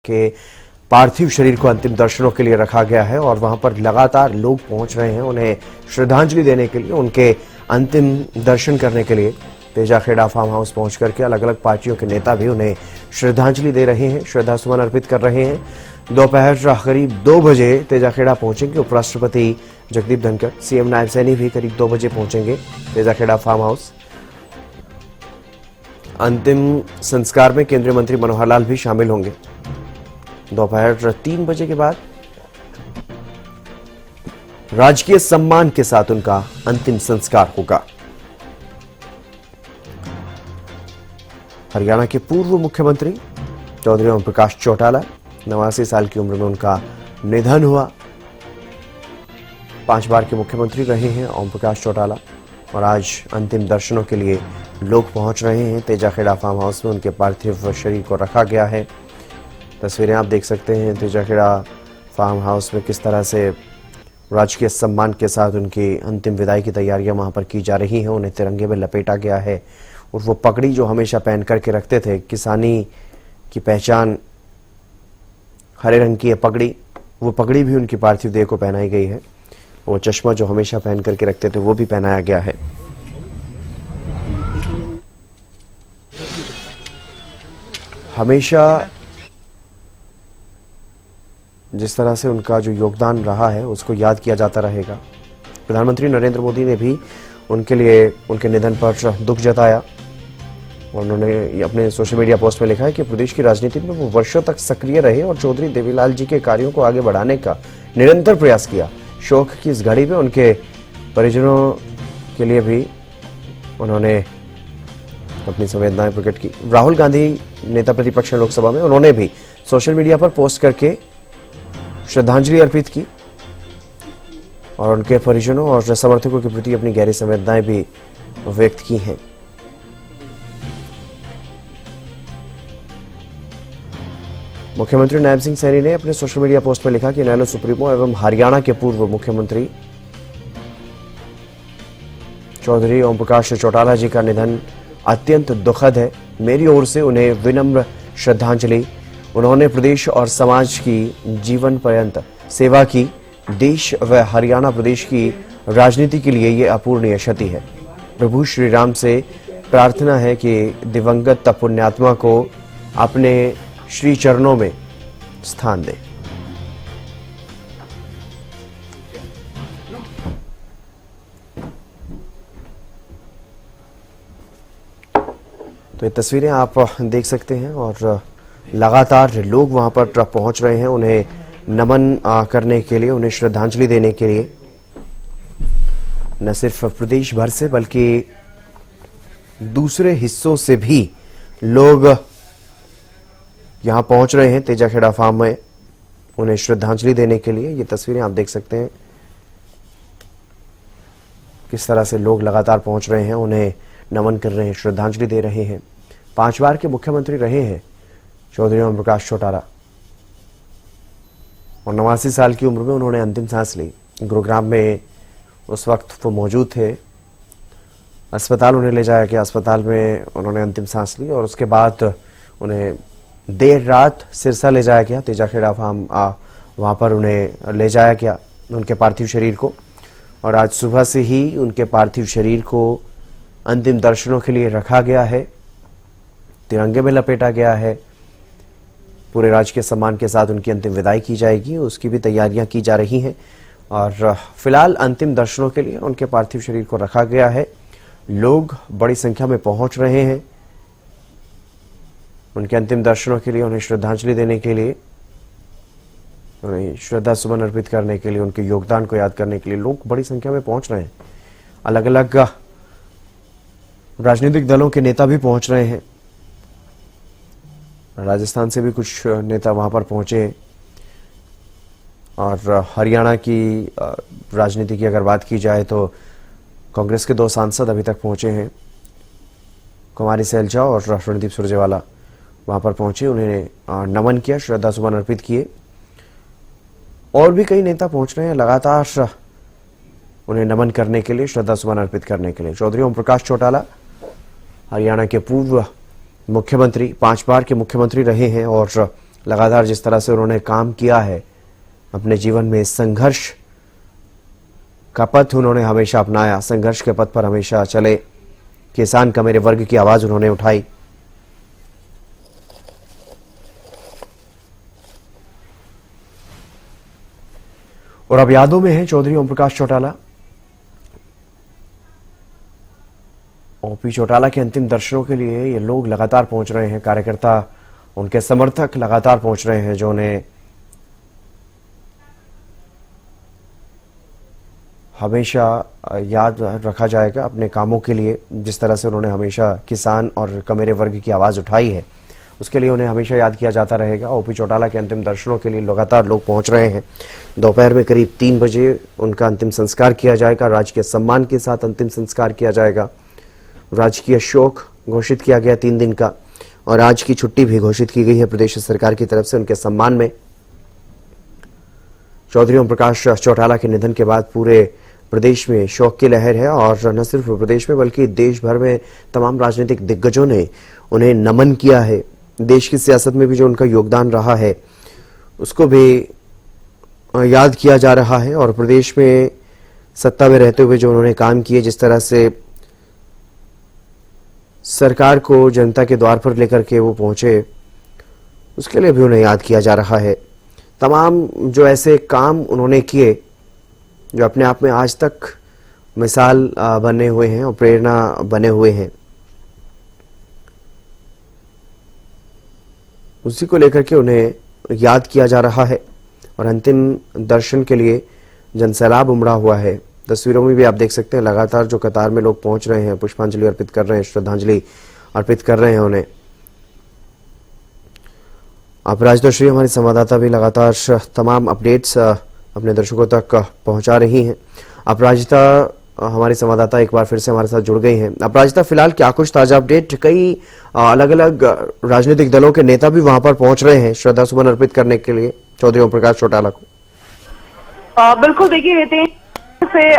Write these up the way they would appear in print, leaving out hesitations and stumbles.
के पार्थिव शरीर को अंतिम दर्शनों के लिए रखा गया है और वहां पर लगातार लोग पहुंच रहे हैं उन्हें श्रद्धांजलि देने के लिए, उनके अंतिम दर्शन करने के लिए। तेजाखेड़ा फार्म हाउस पहुंच करके अलग अलग पार्टियों के नेता भी उन्हें श्रद्धांजलि दे रहे हैं, श्रद्धासुमन अर्पित कर रहे हैं। दोपहर करीब 2 बजे तेजाखेड़ा पहुंचेंगे उपराष्ट्रपति जगदीप धनखड़, सीएम नायब सैनी भी करीब 2 बजे पहुंचेंगे तेजाखेड़ा फार्म हाउस। अंतिम संस्कार में केंद्रीय मंत्री मनोहर लाल भी शामिल होंगे। दोपहर 3 बजे के बाद राजकीय सम्मान के साथ उनका अंतिम संस्कार होगा। हरियाणा के पूर्व मुख्यमंत्री चौधरी ओम प्रकाश चौटाला, 89 साल की उम्र में उनका निधन हुआ। 5 बार के मुख्यमंत्री रहे हैं ओम प्रकाश चौटाला और आज अंतिम दर्शनों के लिए लोग पहुंच रहे हैं। तेजाखेड़ा फार्म हाउस में उनके पार्थिव शरीर को रखा गया है। तस्वीरें आप देख सकते हैं तेजाखेड़ा फार्म हाउस में किस तरह से राजकीय सम्मान के साथ उनकी अंतिम विदाई की तैयारियां वहां पर की जा रही हैं। उन्हें तिरंगे में लपेटा गया है और वो पगड़ी जो हमेशा पहन करके रखते थे, किसानी की पहचान हरे रंग की है पगड़ी, वो पगड़ी भी उनकी पार्थिव देह को पहनाई गई है। वो चश्मा जो हमेशा पहन करके रखते थे वो भी पहनाया गया है। हमेशा जिस तरह से उनका जो योगदान रहा है उसको याद किया जाता रहेगा। प्रधानमंत्री नरेंद्र मोदी ने भी उनके लिए उनके निधन पर दुख जताया और उन्होंने अपने सोशल मीडिया पोस्ट में लिखा है कि प्रदेश की राजनीति में वो वर्षों तक सक्रिय रहे और चौधरी देवीलाल जी के कार्यों को आगे बढ़ाने का निरंतर प्रयास किया। शोक की इस घड़ी में उनके परिजनों के लिए भी उन्होंने अपनी संवेदनाएं प्रकट की। राहुल गांधी नेता प्रतिपक्ष लोकसभा में, उन्होंने भी सोशल मीडिया पर पोस्ट करके श्रद्धांजलि अर्पित की और उनके परिजनों और समर्थकों के प्रति अपनी गहरी संवेदनाएं भी व्यक्त की हैं। मुख्यमंत्री नायब सिंह सैनी ने अपने सोशल मीडिया पोस्ट पर लिखा कि इनेलो सुप्रीमो एवं हरियाणा के पूर्व मुख्यमंत्री चौधरी ओम प्रकाश चौटाला जी का निधन अत्यंत दुखद है। मेरी ओर से उन्हें विनम्र श्रद्धांजलि। उन्होंने प्रदेश और समाज की जीवन पर्यंत सेवा की। देश व हरियाणा प्रदेश की राजनीति के लिए ये अपूरणीय क्षति है। प्रभु श्री राम से प्रार्थना है कि दिवंगत पुण्यात्मा को अपने श्री चरणों में स्थान दे। तो ये तस्वीरें आप देख सकते हैं और लगातार लोग वहां पर पहुंच रहे हैं उन्हें नमन करने के लिए, उन्हें श्रद्धांजलि देने के लिए। न सिर्फ प्रदेश भर से बल्कि दूसरे हिस्सों से भी लोग यहां पहुंच रहे हैं तेजाखेड़ा फार्म में उन्हें श्रद्धांजलि देने के लिए। ये तस्वीरें आप देख सकते हैं किस तरह से लोग लगातार पहुंच रहे हैं, उन्हें नमन कर रहे हैं, श्रद्धांजलि दे रहे हैं। 5 बार के मुख्यमंत्री रहे हैं चौधरी ओम प्रकाश चौटाला और 89 साल की उम्र में उन्होंने अंतिम सांस ली। गुरुग्राम में उस वक्त वो मौजूद थे। अस्पताल उन्हें ले जाया गया, अस्पताल में उन्होंने अंतिम सांस ली और उसके बाद उन्हें देर रात सिरसा ले जाया गया। तेजाखेड़ा फार्म वहां पर उन्हें ले जाया गया उनके पार्थिव शरीर को और आज सुबह से ही उनके पार्थिव शरीर को अंतिम दर्शनों के लिए रखा गया है, तिरंगे में लपेटा गया है। पूरे राजकीय सम्मान के साथ उनकी अंतिम विदाई की जाएगी, उसकी भी तैयारियां की जा रही हैं और फिलहाल अंतिम दर्शनों के लिए उनके पार्थिव शरीर को रखा गया है। लोग बड़ी संख्या में पहुंच रहे हैं उनके अंतिम दर्शनों के लिए, उन्हें श्रद्धांजलि देने के लिए, उन्हें श्रद्धा सुमन अर्पित करने के लिए, उनके योगदान को याद करने के लिए लोग बड़ी संख्या में पहुंच रहे हैं। अलग अलग राजनीतिक दलों के नेता भी पहुंच रहे हैं। राजस्थान से भी कुछ नेता वहां पर पहुंचे और हरियाणा की राजनीति की अगर बात की जाए तो कांग्रेस के 2 सांसद अभी तक पहुंचे हैं। कुमारी सैलजा और रणदीप सुरजेवाला वहां पर पहुंचे, उन्हें नमन किया, श्रद्धा सुमन अर्पित किए। और भी कई नेता पहुंच रहे हैं लगातार उन्हें नमन करने के लिए, श्रद्धा सुमन अर्पित करने के लिए। चौधरी ओम प्रकाश चौटाला हरियाणा के पूर्व मुख्यमंत्री, 5 बार के मुख्यमंत्री रहे हैं और लगातार जिस तरह से उन्होंने काम किया है अपने जीवन में, संघर्ष का पथ उन्होंने हमेशा अपनाया, संघर्ष के पथ पर हमेशा चले, किसान का मेरे वर्ग की आवाज उन्होंने उठाई। और अब यादों में है चौधरी ओम प्रकाश चौटाला। ओपी चौटाला के अंतिम दर्शनों के लिए ये लोग लगातार पहुंच रहे हैं, कार्यकर्ता, उनके समर्थक लगातार पहुंच रहे हैं, जो उन्हें हमेशा याद रखा जाएगा अपने कामों के लिए। जिस तरह से उन्होंने हमेशा किसान और कमेरे वर्ग की आवाज उठाई है, उसके लिए उन्हें हमेशा याद किया जाता रहेगा। ओपी चौटाला के अंतिम दर्शनों के लिए लगातार लोग पहुंच रहे हैं। दोपहर में करीब 3 बजे उनका अंतिम संस्कार किया जाएगा, राजकीय सम्मान के साथ अंतिम संस्कार किया जाएगा। राजकीय शोक घोषित किया गया 3 दिन का, और आज की छुट्टी भी घोषित की गई है प्रदेश सरकार की तरफ से उनके सम्मान में। चौधरी ओम प्रकाश चौटाला के निधन के बाद पूरे प्रदेश में शोक की लहर है, और न सिर्फ प्रदेश में बल्कि देश भर में तमाम राजनीतिक दिग्गजों ने उन्हें नमन किया है। देश की सियासत में भी जो उनका योगदान रहा है उसको भी याद किया जा रहा है, और प्रदेश में सत्ता में रहते हुए जो उन्होंने काम किए, जिस तरह से सरकार को जनता के द्वार पर लेकर के वो पहुंचे, उसके लिए भी उन्हें याद किया जा रहा है। तमाम जो ऐसे काम उन्होंने किए जो अपने आप में आज तक मिसाल बने हुए हैं और प्रेरणा बने हुए हैं, उसी को लेकर के उन्हें याद किया जा रहा है। और अंतिम दर्शन के लिए जनसैलाब उमड़ा हुआ है। तस्वीरों में भी आप देख सकते हैं लगातार जो कतार में लोग पहुंच रहे हैं, पुष्पांजलि अर्पित कर रहे हैं, श्रद्धांजलि अर्पित कर रहे हैं उन्हें। अपराजिता श्री हमारी संवाददाता भी लगातार तमाम अपडेट्स अपने दर्शकों तक पहुंचा रही हैं। अपराजिता हमारी संवाददाता एक बार फिर से हमारे साथ जुड़ गई हैं। अपराजिता, फिलहाल क्या कुछ ताजा अपडेट? कई अलग अलग राजनीतिक दलों के नेता भी वहां पर पहुंच रहे हैं श्रद्धा सुमन अर्पित करने के लिए चौधरी ओम प्रकाश चौटाला को। बिल्कुल, देखिए रितेश, से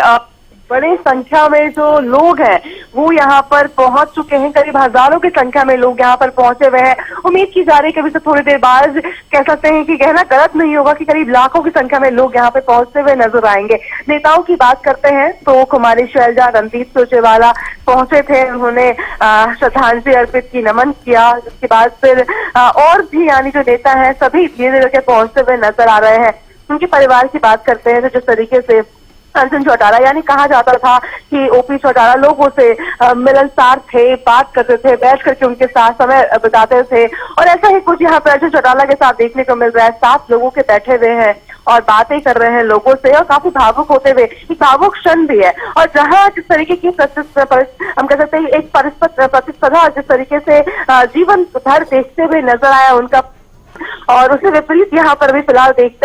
बड़ी संख्या में जो लोग हैं वो यहाँ पर पहुंच चुके हैं। करीब हजारों की संख्या में लोग यहाँ पर पहुंचे हुए हैं। उम्मीद की जा रही है कि अभी से थोड़ी देर बाद कह सकते हैं कि कहना गलत नहीं होगा कि करीब लाखों की संख्या में लोग यहाँ पे पहुंचते हुए नजर आएंगे। नेताओं की बात करते हैं तो कुमारी शैलजा, रणदीप सुरजेवाला पहुंचे थे, उन्होंने श्रद्धांजलि अर्पित की, नमन किया। जिसके बाद फिर और भी यानी जो नेता है सभी धीरे धीरे पहुंचते हुए नजर आ रहे हैं। उनके परिवार की बात करते हैं तो जिस तरीके से अर्जुन चौटाला, यानी कहा जाता था कि ओपी चौटाला लोगों से मिलनसार थे, बात करते थे, बैठ करके उनके साथ समय बिताते थे, और ऐसा ही कुछ यहाँ पर अर्जुन चौटाला के साथ देखने को मिल रहा है। 7 लोगों के बैठे हुए हैं और बातें कर रहे हैं लोगों से, और काफी भावुक होते हुए, एक भावुक क्षण भी है। और जहाँ जिस तरीके की हम कह सकते हैं एक प्रतिस्पर्धा जिस तरीके से जीवन भर देखते हुए नजर आया उनका, और उससे विपरीत यहाँ पर भी फिलहाल दिख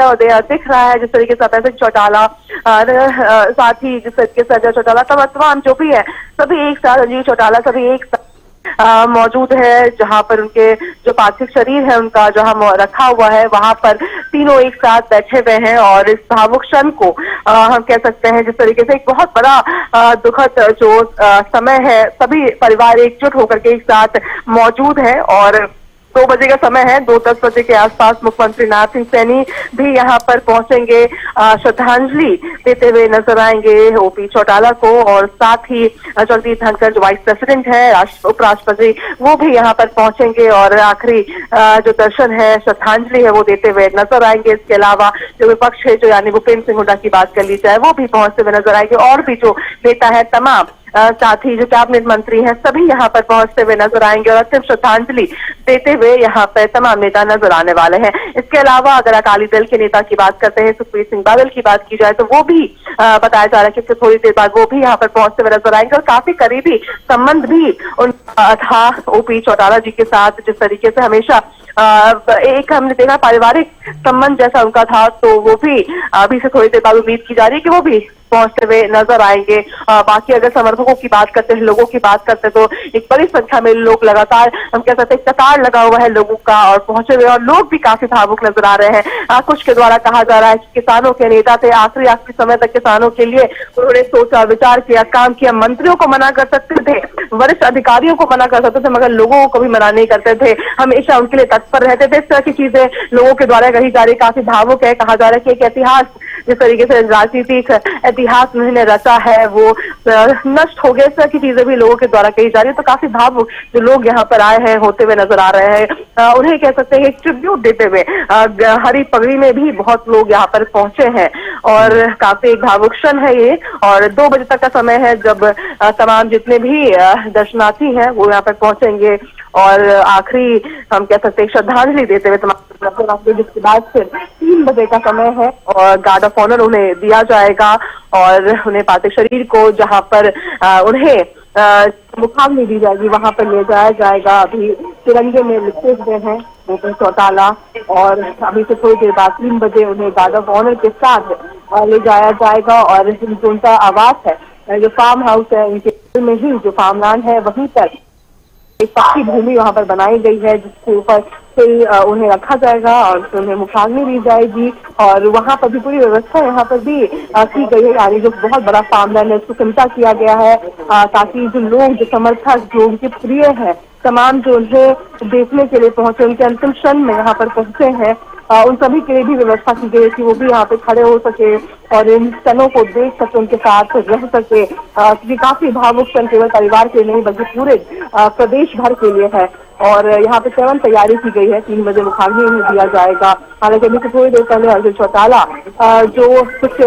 रहा है जिस तरीके से अभय सिंह चौटाला, साथ ही जिस तरीके से अजय चौटाला, तमाम जो भी है सभी एक साथ, रंजीत चौटाला सभी एक साथ मौजूद है। जहां पर उनके जो पार्थिव शरीर है उनका जहां रखा हुआ है, वहां पर तीनों एक साथ बैठे हुए हैं। और इस भावुक क्षण को हम कह सकते हैं जिस तरीके से एक बहुत बड़ा दुखद जो समय है, सभी परिवार एकजुट होकर के एक साथ मौजूद है। और 2 बजे का समय है, 2:10 बजे के आसपास मुख्यमंत्री नाथ सिंह सैनी भी यहाँ पर पहुंचेंगे, श्रद्धांजलि देते हुए नजर आएंगे ओपी चौटाला को। और साथ ही जगदीप धनखड़ जो वाइस प्रेसिडेंट है, उपराष्ट्रपति, वो भी यहाँ पर पहुंचेंगे और आखिरी जो दर्शन है, श्रद्धांजलि है, वो देते हुए नजर आएंगे। इसके अलावा जो विपक्ष है, जो यानी भूपेंद्र सिंह हुड्डा की बात कर ली जाए, वो भी पहुंचते हुए नजर आएंगे। और भी जो नेता है तमाम, साथ ही जो कैबिनेट मंत्री हैं, सभी यहाँ पर पहुंचते हुए नजर आएंगे और अंतिम श्रद्धांजलि देते हुए यहाँ पर तमाम नेता नजर आने वाले हैं। इसके अलावा अगर अकाली दल के नेता की बात करते हैं, सुखबीर सिंह बादल की बात की जाए, तो वो भी बताया जा रहा है कि थोड़ी देर बाद वो भी यहाँ पर पहुंचते हुए नजर आएंगे। और काफी करीबी संबंध भी उनका था ओपी चौटाला जी के साथ, जिस तरीके से हमेशा एक हमने देखा पारिवारिक संबंध जैसा उनका था, तो वो भी अभी से थोड़ी देर बाद उम्मीद की जा रही है कि वो भी पहुंचते हुए नजर आएंगे। बाकी अगर समर्थकों की बात करते हैं, लोगों की बात करते हैं, तो एक बड़ी संख्या में लोग लगातार, हम कह सकते हैं, कतार लगा हुआ है लोगों का और पहुंचे हुए, और लोग भी काफी भावुक नजर आ रहे हैं। कुछ के द्वारा कहा जा रहा है कि किसानों के नेता थे, आखिरी समय तक किसानों के लिए उन्होंने सोचा, विचार किया, काम किया, मंत्रियों को मना कर सकते थे, वरिष्ठ अधिकारियों को मना कर सकते थे, मगर लोगों को कभी मना नहीं करते थे, हमेशा उनके लिए तत्पर रहते थे। इस तरह की चीजें लोगों के द्वारा कही जा रही, काफी भावुक है। कहा जा रहा है कि एक इतिहास, जिस तरीके से राजनीतिक इतिहास उन्होंने रचा है, वो नष्ट हो गया। इस तरह की चीजें भी लोगों के द्वारा कही जा रही है। तो काफी भावुक जो लोग यहाँ पर आए हैं होते हुए नजर आ रहे हैं। उन्हें कह सकते हैं एक ट्रिब्यूट देते हुए हरी पगड़ी में भी बहुत लोग यहाँ पर पहुंचे हैं और काफी एक भावुक क्षण है ये। और 2 बजे तक का समय है जब तमाम जितने भी दर्शनार्थी हैं वो यहाँ पर पहुंचेंगे और आखिरी, हम कह सकते हैं, श्रद्धांजलि देते हुए तमाम, जिसके बाद फिर 3 बजे का समय है और गार्ड ऑफ ऑनर उन्हें दिया जाएगा और उन्हें पार्थिव शरीर को जहां पर उन्हें मुखाग्नि दी जाएगी वहां पर ले जाया जाएगा। अभी तिरंगे में लिखे हुए हैं भूपेश चौटाला और अभी से थोड़ी देर बाद 3 बजे उन्हें गार्ड ऑफ ऑनर के साथ ले जाया जाएगा और जो उनका आवास है, जो फार्म हाउस है, उनके में ही जो फार्मलैंड है, वहीं पर एक पक्की भूमि वहां पर बनाई गई है जिसके ऊपर फिर उन्हें रखा जाएगा और फिर उन्हें मुखाग्नि दी जाएगी। और वहां पर भी पूरी व्यवस्था यहाँ पर भी की गई है, यानी जो बहुत बड़ा फार्मलैंड है उसको सिमटा किया गया है ताकि जो लोग, जो समर्थक, जो उनके प्रिय हैं, तमाम जो उन्हें देखने के लिए पहुंचे, उनके अंतिम क्षण में यहाँ पर पहुंचे हैं, उन सभी के लिए भी व्यवस्था की गई कि वो भी यहाँ पे खड़े हो सके और इन क्षणों को देख सके, उनके साथ रह सके। क्योंकि काफी भावुक क्षण केवल परिवार के लिए नहीं बल्कि पूरे प्रदेश भर के लिए है और यहाँ पे चरम तैयारी की गई है। 3 बजे मुखाग्नि उन्हें दिया जाएगा। हालांकि अभी से थोड़ी देर पहले अर्जुन चौटाला जो कुछ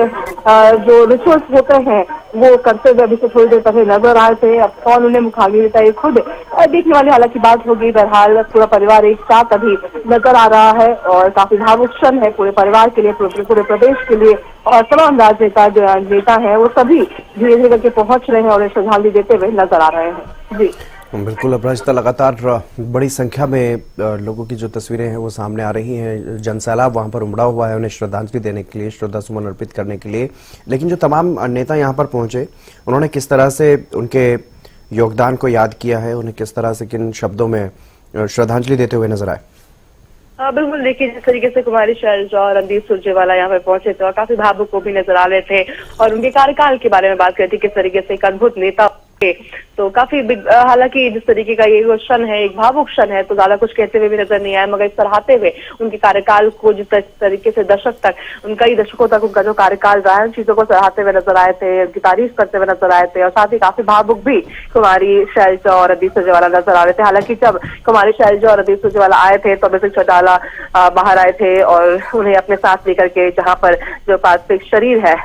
जो रिचुअल्स होते हैं वो करते हुए अभी से थोड़ी देर पहले नजर आए थे। अब कौन उन्हें मुखाग्नि देता है ये खुद देखने वाली हालांकि बात होगी। बहरहाल पूरा परिवार एक साथ अभी नजर आ रहा है और काफी भावुक क्षण है पूरे परिवार के लिए, पूरे प्रदेश के लिए। और तमाम राजनेता जो नेता हैं वो सभी धीरे धीरे करके पहुंच रहे हैं और श्रद्धांजलि देते हुए नजर आ रहे हैं। जी बिल्कुल। अपराजिता, लगातार बड़ी संख्या में लोगों की जो तस्वीरें हैं वो सामने आ रही हैं। जनसैलाब वहां पर उमड़ा हुआ है उन्हें श्रद्धांजलि देने के लिए, श्रद्धा सुमन अर्पित करने के लिए। लेकिन जो तमाम नेता यहाँ पर पहुंचे, उन्होंने किस तरह से उनके योगदान को याद किया है, उन्हें किस तरह से, किन शब्दों में श्रद्धांजलि देते हुए नजर आए? बिल्कुल, देखिए जिस तरीके से कुमारी शैलजा और रणदीप सुरजेवाला यहाँ पर पहुंचे थे और काफी भावुक को भी नजर आ रहे थे और उनके कार्यकाल के बारे में बात करती किस तरीके से एक अद्भुत नेता, तो काफी हालांकि जिस तरीके का ये क्षण है, एक भावुक क्षण है, तो ज्यादा कुछ कहते हुए भी नजर नहीं आया, मगर सराहते हुए उनके कार्यकाल को, जिस तरीके से दशक तक, उनका ही दशकों तक उनका जो कार्यकाल रहा है, उन चीजों को सराहते हुए नजर आए थे, उनकी तारीफ करते हुए नजर आए थे और साथ ही काफी भावुक भी कुमारी शैलजा और रणदीप सुरजेवाला नजर आ रहे थे। हालांकि जब कुमारी शैलजा और रणदीप सुरजेवाला आए थे तो अभिषेक चौटाला बाहर आए थे और उन्हें अपने साथ लेकर के जहाँ पर जो पार्थिव शरीर है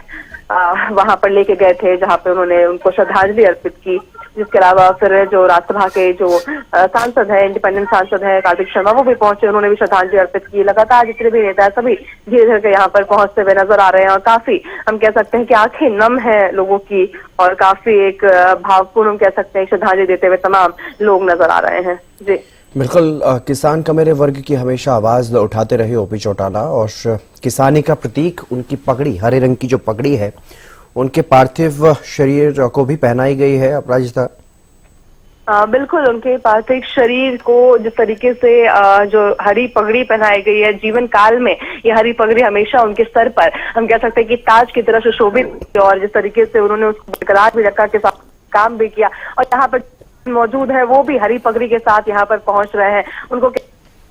वहां पर लेके गए थे, जहां पे उन्होंने उनको श्रद्धांजलि अर्पित की। जिसके अलावा फिर जो राज्यसभा के जो सांसद है, इंडिपेंडेंट सांसद है कार्तिक शर्मा, वो भी पहुंचे, उन्होंने भी श्रद्धांजलि अर्पित की। लगातार जितने भी नेता है सभी धीरे धीरे यहाँ पर पहुंचते हुए नजर आ रहे हैं और काफी, हम कह सकते हैं कि आंखें नम है लोगों की और काफी एक भावपूर्ण, हम कह सकते हैं, श्रद्धांजलि देते हुए तमाम लोग नजर आ रहे हैं। जी बिल्कुल। किसान का मेरे वर्ग की हमेशा आवाज उठाते रहे ओपी चौटाला और किसानी का प्रतीक उनकी पगड़ी, हरे रंग की जो पगड़ी है, उनके पार्थिव शरीर को भी पहनाई गई है। अपराजिता, बिल्कुल, उनके पार्थिव शरीर को जिस तरीके से जो हरी पगड़ी पहनाई गई है, जीवन काल में ये हरी पगड़ी हमेशा उनके सर पर, हम कह सकते हैं कि ताज की तरह सुशोभित, और जिस तरीके से उन्होंने उसको बरकरार भी रखा, के साथ काम भी किया और यहाँ पर मौजूद है वो भी हरी पगड़ी के साथ यहाँ पर पहुंच रहे हैं। उनको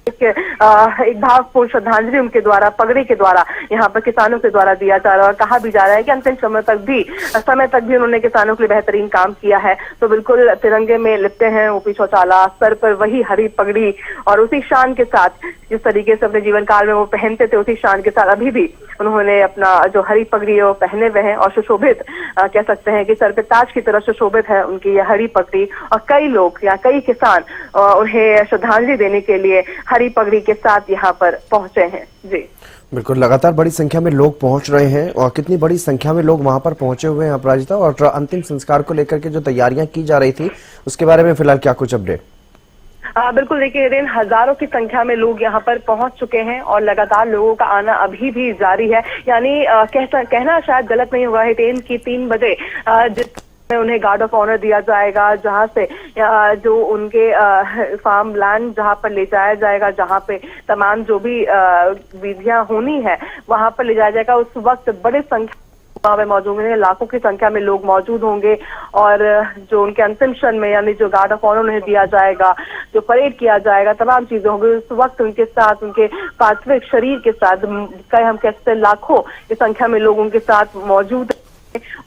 एक भावपूर्ण श्रद्धांजलि उनके द्वारा, पगड़ी के द्वारा यहाँ पर किसानों के द्वारा दिया जा रहा है और कहा भी जा रहा है कि अंतिम समय तक भी उन्होंने किसानों के लिए बेहतरीन काम किया है। तो बिल्कुल तिरंगे में लिपटे हैं ओपी चौटाला, सर पर वही हरी पगड़ी और उसी शान के साथ जिस तरीके से अपने जीवन काल में वो पहनते थे, उसी शान के साथ अभी भी उन्होंने अपना जो हरी पगड़ी है वो पहने हुए हैं और सुशोभित, कह सकते हैं कि सर पे ताज की तरह सुशोभित है उनकी यह हरी पगड़ी। और कई लोग या कई किसान उन्हें श्रद्धांजलि देने के लिए हरी पगड़ी के साथ यहाँ पर पहुंचे हैं। जी बिल्कुल, लगातार बड़ी संख्या में लोग पहुंच रहे हैं और कितनी बड़ी संख्या में लोग वहां पर पहुंचे हुए हैं अपराजिता, और अंतिम संस्कार को लेकर के जो तैयारियां की जा रही थी उसके बारे में फिलहाल क्या कुछ अपडेट? बिल्कुल देखिए हिरेन, हजारों की संख्या में लोग यहाँ पर पहुंच चुके हैं और लगातार लोगों का आना अभी भी जारी है। यानी कहना शायद गलत नहीं होगा हिरेन की 3 बजे जिस उन्हें गार्ड ऑफ ऑनर दिया जाएगा, जहां से जो उनके फार्म लैंड जहां पर ले जाया जाएगा, जहां पे तमाम जो भी विधियां होनी है वहां पर ले जाया जाएगा, उस वक्त बड़े संख्या वहां पे मौजूद हैं। लाखों की संख्या में लोग मौजूद होंगे और जो उनके अंतिम क्षण में यानी जो गार्ड ऑफ ऑनर उन्हें दिया जाएगा, जो परेड किया जाएगा, तमाम चीजें होंगी, उस वक्त उनके साथ उनके पार्थिव शरीर के साथ कई हम कहते हैं लाखों की संख्या में लोग उनके साथ मौजूद हैं।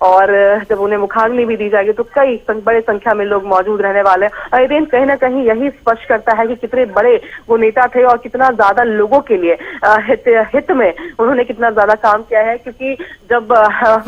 और जब उन्हें मुखाग्नि भी दी जाएगी तो कई बड़े संख्या में लोग मौजूद रहने वाले हैं। और ये दिन कहीं ना कहीं यही स्पष्ट करता है कि कितने बड़े वो नेता थे और कितना ज्यादा लोगों के लिए हित में उन्होंने कितना ज्यादा काम किया है। क्योंकि जब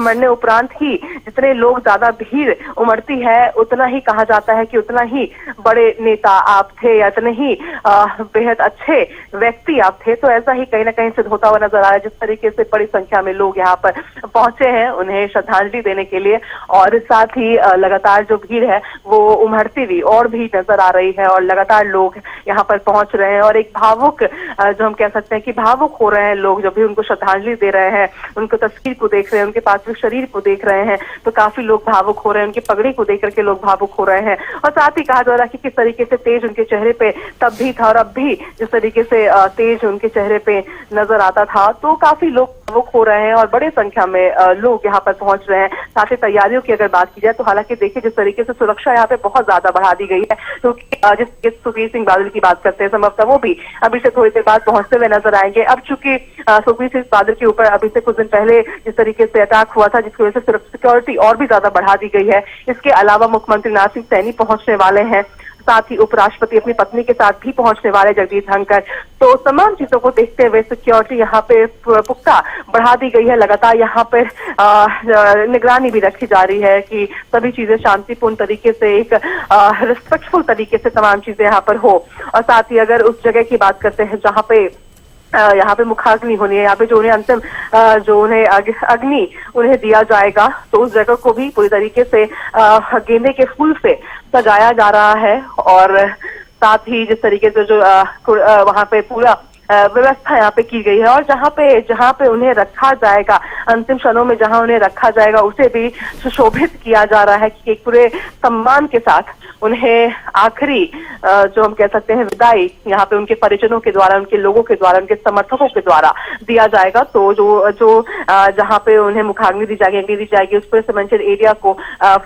मरने उपरांत ही जितने लोग ज्यादा भीड़ उमड़ती है, उतना ही कहा जाता है कि उतना ही बड़े नेता आप थे या इतने ही बेहद अच्छे व्यक्ति आप थे। तो ऐसा ही कहीं ना कहीं सिद्ध होता हुआ नजर आ रहा है। जिस तरीके से बड़ी संख्या में लोग यहाँ पर पहुंचे हैं उन्हें श्रद्धांजलि देने के लिए, और साथ ही लगातार जो भीड़ है वो उमड़ती हुई और भी नजर आ रही है और लगातार लोग यहाँ पर पहुंच रहे हैं। और एक भावुक जो हम कह सकते हैं कि भावुक हो रहे हैं लोग जब भी उनको श्रद्धांजलि दे रहे हैं, उनको तस्वीर को देख रहे हैं, उनके पार्थिव शरीर को देख रहे हैं, तो काफी लोग भावुक हो रहे हैं। उनकी पगड़ी को देख करके लोग भावुक हो रहे हैं। और साथ ही कहा जा रहा है कि किस तरीके से तेज उनके चेहरे पे तब भी था और अब भी जिस तरीके से तेज उनके चेहरे पे नजर आता था, तो काफी लोग भावुक हो रहे हैं और बड़ी संख्या में लोग यहाँ पर पहुंच रहे हैं। साथ ही तैयारियों की अगर बात की जाए तो हालांकि देखिए जिस तरीके से सुरक्षा यहाँ पे बहुत ज्यादा बढ़ा दी गई है, क्योंकि जिस सुखबीर सिंह बादल की बात करते हैं संभवतः वो भी अभी से थोड़ी देर बाद पहुंचते हुए नजर आएंगे। अब चूंकि सुखबीर सिंह बादल के ऊपर अभी से कुछ दिन पहले जिस तरीके से अटैक हुआ था, जिसकी वजह से सिक्योरिटी और भी ज्यादा बढ़ा दी गई है। इसके अलावा मुख्यमंत्री नाथ सिंह सैनी पहुंचने वाले हैं, साथ ही उपराष्ट्रपति अपनी पत्नी के साथ भी पहुंचने वाले जगदीप धनखड़। तो तमाम चीजों को देखते हुए सिक्योरिटी यहाँ पे पुख्ता बढ़ा दी गई है। लगातार यहाँ पे निगरानी भी रखी जा रही है कि सभी चीजें शांतिपूर्ण तरीके से एक रिस्पेक्टफुल तरीके से तमाम चीजें यहाँ पर हो। और साथ ही अगर उस जगह की बात करते हैं जहाँ पे यहाँ पे मुखाग्नि होनी है, यहाँ पे जो उन्हें अंतिम जो उन्हें अग्नि उन्हें दिया जाएगा, तो उस जगह को भी पूरी तरीके से गेंदे के फूल से सजाया जा रहा है। और साथ ही जिस तरीके से जो वहाँ पे पूरा व्यवस्था यहाँ पे की गई है और जहाँ पे उन्हें रखा जाएगा, अंतिम क्षणों में जहाँ उन्हें रखा जाएगा उसे भी सुशोभित किया जा रहा है कि एक पूरे सम्मान के साथ उन्हें आखिरी जो हम कह सकते हैं विदाई यहाँ पे उनके परिजनों के द्वारा, उनके लोगों के द्वारा, उनके समर्थकों के द्वारा दिया जाएगा। तो जो जहाँ पे उन्हें मुखाग्नि दी जाएगी उस पूरे सीमेंटेड एरिया को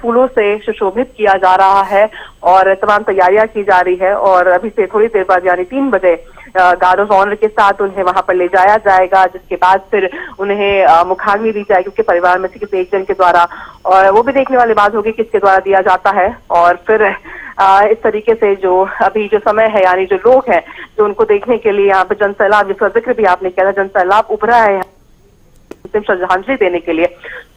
फूलों से सुशोभित किया जा रहा है और तमाम तैयारियां की जा रही है। और अभी से थोड़ी देर बाद यानी 3 बजे गार्ड ऑफ ऑनर के साथ उन्हें वहां पर ले जाया जाएगा, जिसके बाद फिर उन्हें मुखाग्नि दी जाएगी उनके परिवार में से किसी एक जन के द्वारा। और वो भी देखने वाली बात होगी किसके द्वारा दिया जाता है। और फिर इस तरीके से जो अभी जो समय है यानी जो लोग हैं जो उनको देखने के लिए यहाँ पे जनसैलाब, जिसका जिक्र भी आपने किया था, जनसैलाब उभरा है अंतिम श्रद्धांजलि देने के लिए।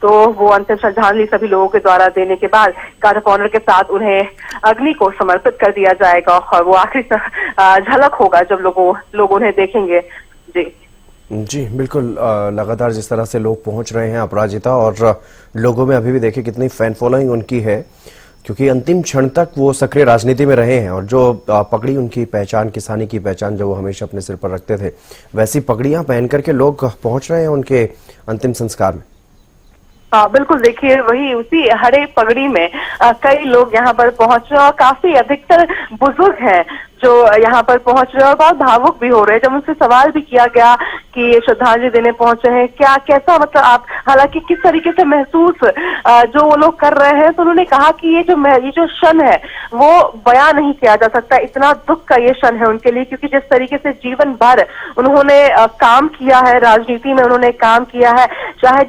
तो वो अंतिम श्रद्धांजलि सभी लोगों के द्वारा देने के बाद गार्ड ऑफ ऑनर के साथ उन्हें अग्नि को समर्पित कर दिया जाएगा और वो आखिरी झलक होगा जब लोग उन्हें देखेंगे। जी बिल्कुल, लगातार जिस तरह से लोग पहुंच रहे हैं अपराजिता, और लोगों में अभी भी देखिए कितनी फैन फॉलोइंग उनकी है, क्योंकि अंतिम क्षण तक वो सक्रिय राजनीति में रहे हैं और जो पगड़ी उनकी पहचान, किसानी की पहचान जो वो हमेशा अपने सिर पर रखते थे, वैसी पगड़ियां पहन करके लोग पहुंच रहे हैं उनके अंतिम संस्कार में। बिल्कुल देखिए वही उसी हरे पगड़ी में कई लोग यहाँ पर पहुंच रहे और काफी अधिकतर बुजुर्ग हैं जो यहाँ पर पहुंच रहे हैं और बहुत भावुक भी हो रहे हैं। जब उनसे सवाल भी किया गया कि ये श्रद्धांजलि देने पहुंचे हैं, क्या कैसा मतलब आप, हालांकि किस तरीके से महसूस जो वो लोग कर रहे हैं, तो उन्होंने कहा कि ये जो क्षण है वो बयां नहीं किया जा सकता। इतना दुख का ये क्षण है उनके लिए, क्योंकि जिस तरीके से जीवन भर उन्होंने काम किया है, राजनीति में उन्होंने काम किया है, चाहे